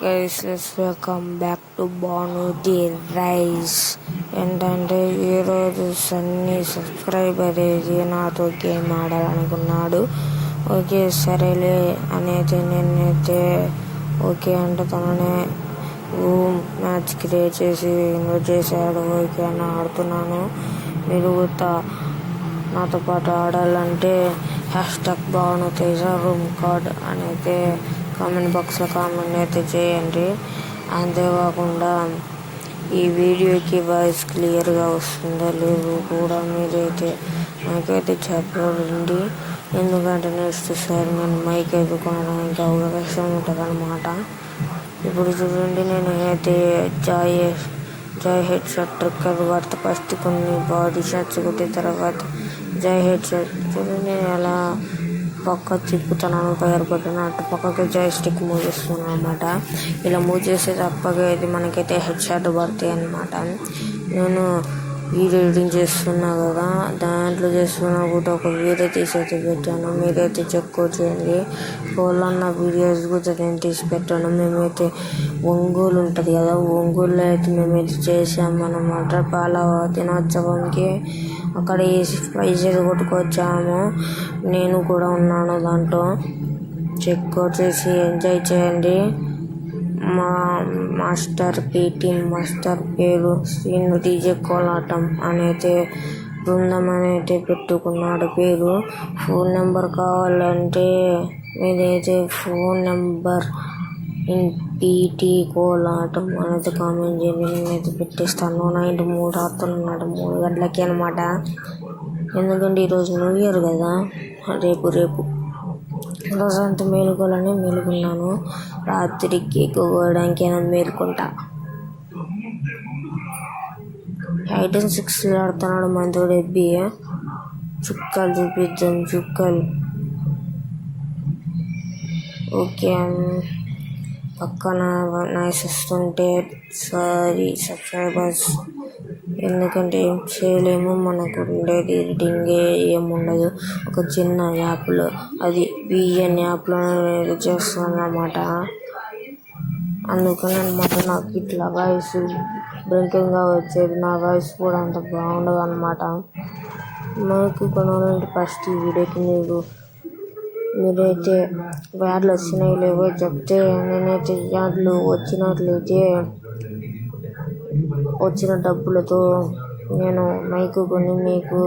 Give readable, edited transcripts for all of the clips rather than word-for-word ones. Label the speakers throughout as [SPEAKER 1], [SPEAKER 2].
[SPEAKER 1] Guys, welcome back to Banu the rice. ఏంటంటే ఈరోజు Sunny subscriber ఏది నాతో గేమ్ ఆడాలనుకున్నాడు. ఓకే సరేలే అనేది నేనైతే ఓకే అంటే తననే మ్యాచ్ క్రియేట్ చేసి ఇన్వైట్ చేశాడు. ఓకే అని ఆడుతున్నాను. మీరు నాతో పాటు ఆడాలంటే #బాను తేజ రూమ్ కార్డ్ అనేది కామెంట్ బాక్స్లో కామెంట్ అయితే చేయండి. అంతేకాకుండా ఈ వీడియోకి వాయిస్ క్లియర్గా వస్తుందో లేదో కూడా మీరైతే నాకైతే చెప్పండి. ఎందుకంటే నెక్స్ట్ సారి నేను మైక్ అయితే కొనడానికి అవకాశం ఉంటుంది అన్నమాట. ఇప్పుడు చూడండి, నేను అయితే జాయ్ హెడ్ షర్ట్ తర్వాత ఫస్ట్ కొన్ని బాడీ షర్ట్స్ కొట్టిన తర్వాత జాయ్ హెడ్ షర్ట్ చూడండి అలా పక్క తిప్పుతున్నాను. ఫైర్ బటన్ అటు పక్కకి జాయ్ స్టిక్ మూవ్ చేస్తున్నాను అనమాట. ఇలా మూవ్ చేసే తప్పగా అయితే మనకైతే హెడ్ షాట్ పడతాయి అన్నమాట. నేను వీడియో ఎడిటింగ్ చేస్తున్నా కదా, దాంట్లో చేస్తున్నా కూడా ఒక వీడియో తీసి అయితే పెట్టాను. మీరైతే చెక్ చేయండి. కోళ్ళన్న వీడియోస్ కూడా నేను తీసి పెట్టాను. మేమైతే ఒంగోలు ఉంటుంది కదా, ఒంగోలులో అయితే మేమైతే చేసామన్నమాట. పాల దినోత్సవంకి అక్కడ వేసి ప్రైజెస్ కొట్టుకొచ్చాము. నేను కూడా ఉన్నాను దాంట్లో. చెక్ చేసి ఎంజాయ్ చేయండి. మా మాస్టర్ టీం మాస్టర్ పేరు శ్రీను డీజే కోలాటం అనేది బృందం అనేది పెట్టుకున్నాడు పేరు. ఫోన్ నెంబర్ కావాలంటే మీరైతే ఫోన్ నెంబర్ పీటీ కోలాటం అనేది కామెంట్ చేయండి. నేనైతే పెట్టేస్తాను. నైట్ 3 ఆడుతున్నాడు 3 గంటలకి అనమాట. ఎందుకంటే ఈరోజు న్యూ ఇయర్ కదా, రేపు రోజంతా మేలుకోవాలని మేలుకున్నాను. రాత్రికి ఎక్కువడానికి మేలుకుంటా. 8 and 6 ఆడుతున్నాడు మనతోడు ఎబ్బి. చుక్కలు చూపిద్దాం, చుక్కలు. ఓకే, పక్కన నాయిస్ వస్తుంటే సారీ సబ్స్క్రైబర్స్, ఎందుకంటే ఏం చేయలేము. మనకు ఉండేది ఎడిటింగే ఏముండదు. ఒక చిన్న యాప్లో, అది బిఎన్ యాప్లో నేను చేస్తాను అన్నమాట. అందుకని అనమాట నాకు ఇట్లా వాయిస్ బ్రేకింగ్గా వచ్చేది. నా వాయిస్ కూడా అంత బాగుండదు అనమాట. మాకు కొనాలంటే ఫస్ట్ ఈ వీడియోకి మీరైతే యాడ్లు వచ్చినాయి లేవో చెప్తే నేనైతే యాడ్లు వచ్చినట్లయితే వచ్చిన డబ్బులతో నేను మైక్ కొని మీకు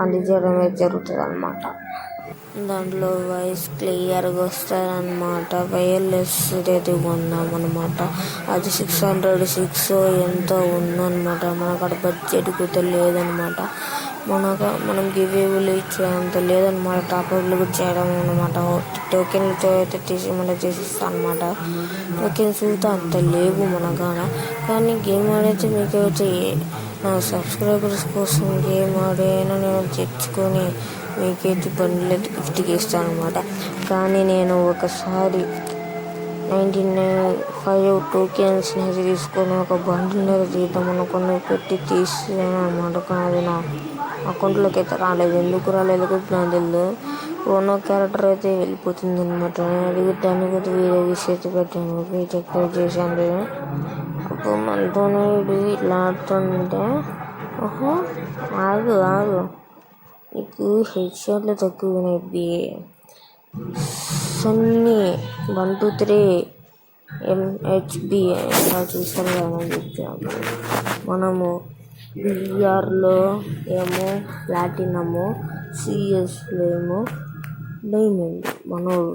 [SPEAKER 1] అందజేయడం అయితే జరుగుతుంది అన్నమాట. దాంట్లో వాయిస్ క్లియర్గా వస్తుంది అన్నమాట. వైర్లెస్ అయితే కొందామన్నమాట. అది 606 ఎంతో ఉందన్నమాట. మనకు అక్కడ బడ్జెట్ కూడా లేదనమాట. మనం గివేవులు ఇచ్చేంత లేదనమాట. టాప్అప్లు కూడా చేయడం అనమాట. టోకెన్లతో అయితే తీసిస్తాను అనమాట. టోకెన్స్ కూడా అంత లేవు మన కాడ. కానీ గేమ్ ఆడైతే మీకైతే నా సబ్స్క్రైబర్స్ కోసం గేమ్ ఆడైనా నేను తెచ్చుకొని మీకైతే బండ్లు అయితే గిఫ్ట్కి ఇస్తాను అనమాట. కానీ నేను ఒకసారి 95 టోకెన్స్ అయితే తీసుకొని ఒక బండిల్ అయితే తీద్దామనుకుని పెట్టి తీసాను అనమాట. కానీ అది నా అకౌంట్లోకి అయితే రాలేదు. ఎందుకు రాలేదు కూడా నాకు తెలియదు. ఓనో క్యారెక్టర్ అయితే వెళ్ళిపోతుంది అనమాట. అది దాన్ని కూడా వేరే విషయం పెట్టాను, చెక్ చేశాను. అప్పుడు మనతోనే ఇట్లా ఆడుతుంటే ఆగు నీకు హెడ్ షాట్లు తక్కువ వినైద్ది. సన్నీ 123 MHB ఇలా చూస్తాను కదా చెప్పాము. మనము బిఆర్లో ఏమో ప్లాటినము, సిఎస్లో ఏమో డైమండ్. మనోడు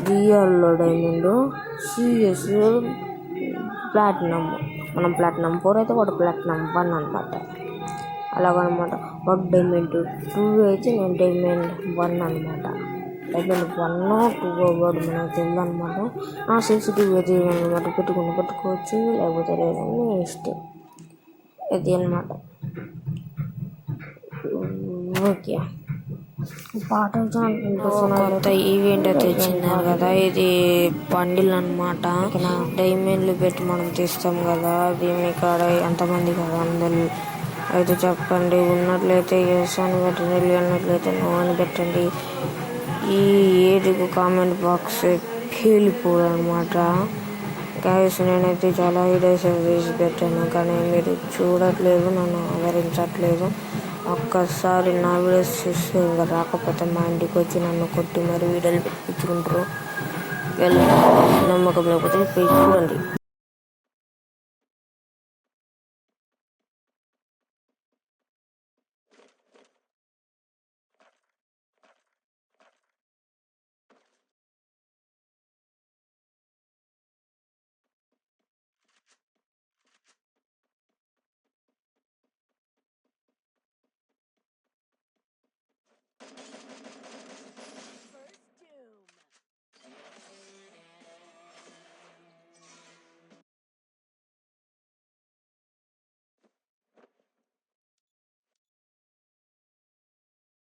[SPEAKER 1] బిఆర్లో డైమండ్, సిఎస్ ప్లాటినమ్. మనం ప్లాటినం 4 అయితే వాడు ప్లాటినం 1 అనమాట. అలాగనమాట. వాడు డైమండ్ 2 అయితే నేను డైమండ్ 1 అనమాట. డైమండ్ 1 2 వాడు మనకు తెలియదు అనమాట. సెన్సిటివ్ అయితే అనమాట. పెట్టుకోవచ్చు లేకపోతే లేదని ఇష్టం అది అనమాట. ఓకే, పాట కొత్త ఈవెంట్ అయితే వచ్చింది కదా, ఇది బండిల్ అనమాట. డైమండ్లు పెట్టి మనం తీస్తాం కదా. అది మీ కాడ ఎంతమంది కదా అందరు అయితే చెప్పండి. ఉన్నట్లయితే ఎస్ అని పెట్టండి, లేనట్లయితే నో అని పెట్టండి. ఈ 7 కామెంట్ బాక్స్ పేలిపోదనమాట. గాయస్ నేనైతే చాలా వీడియోస్ చేసి పెట్టాను, కానీ మీరు చూడట్లేదు, నన్ను ఆదరించట్లేదు. ఒక్కసారి నా వీడియోస్ చూస్తే ఇంకా రాకపోతే మా ఇంటికి వచ్చి నన్ను కొట్టి మరి వీడియోలు పెట్టించుకుంటారు. వెళ్ళి నమ్మకం లేకపోతే పోయి చూడండి.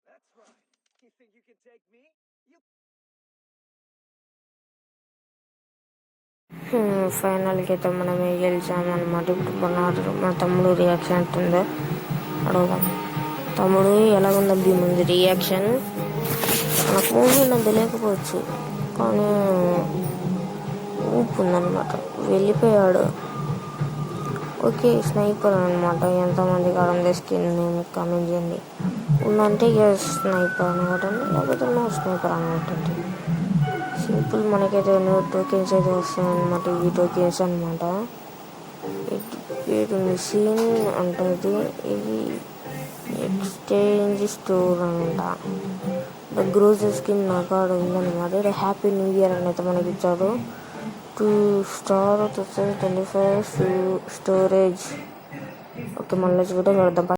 [SPEAKER 2] That's right. You think you can take me? You
[SPEAKER 1] ఫైనల్కి అయితే మనమే గెలిచామన్నమాట. ఇప్పుడు మన తమ్ముడు రియాక్షన్ ఎట్టుందో అడుగుదాం. తమ్ముడు ఎలాగుందబ్బి ముందు రియాక్షన్? మన ఫోన్ నాకు తెలియకపోవచ్చు, కానీ ఊపు ఉందన్నమాట. వెళ్ళిపోయాడు. ఓకే, స్నైపర్ అనమాట. ఎంతమంది కాలం స్కిన్ కామెంట్ చేయండి. ఉందంటే ఇక స్నైపర్ అనమాట, లేకపోతే నో స్నైపర్ అనమాట. సింపుల్. మనకైతే నో టోకెన్స్ అయితే వస్తాయన్నమాట. ఈ టోకెన్స్ అనమాట. ఇది మిషన్ అంటుంది. ఇది ఎక్స్చేంజ్ స్టోర్ అనమాట. గ్రోసరీ స్కిన్ నా కాడ ఉందన్నమాట. ఇక్కడ హ్యాపీ న్యూ ఇయర్ అని అయితే మనకి ఇచ్చాడు. 2 స్టార్ 2025 స్టోరేజ్. ఓకే, మళ్ళీ చూద్దాం.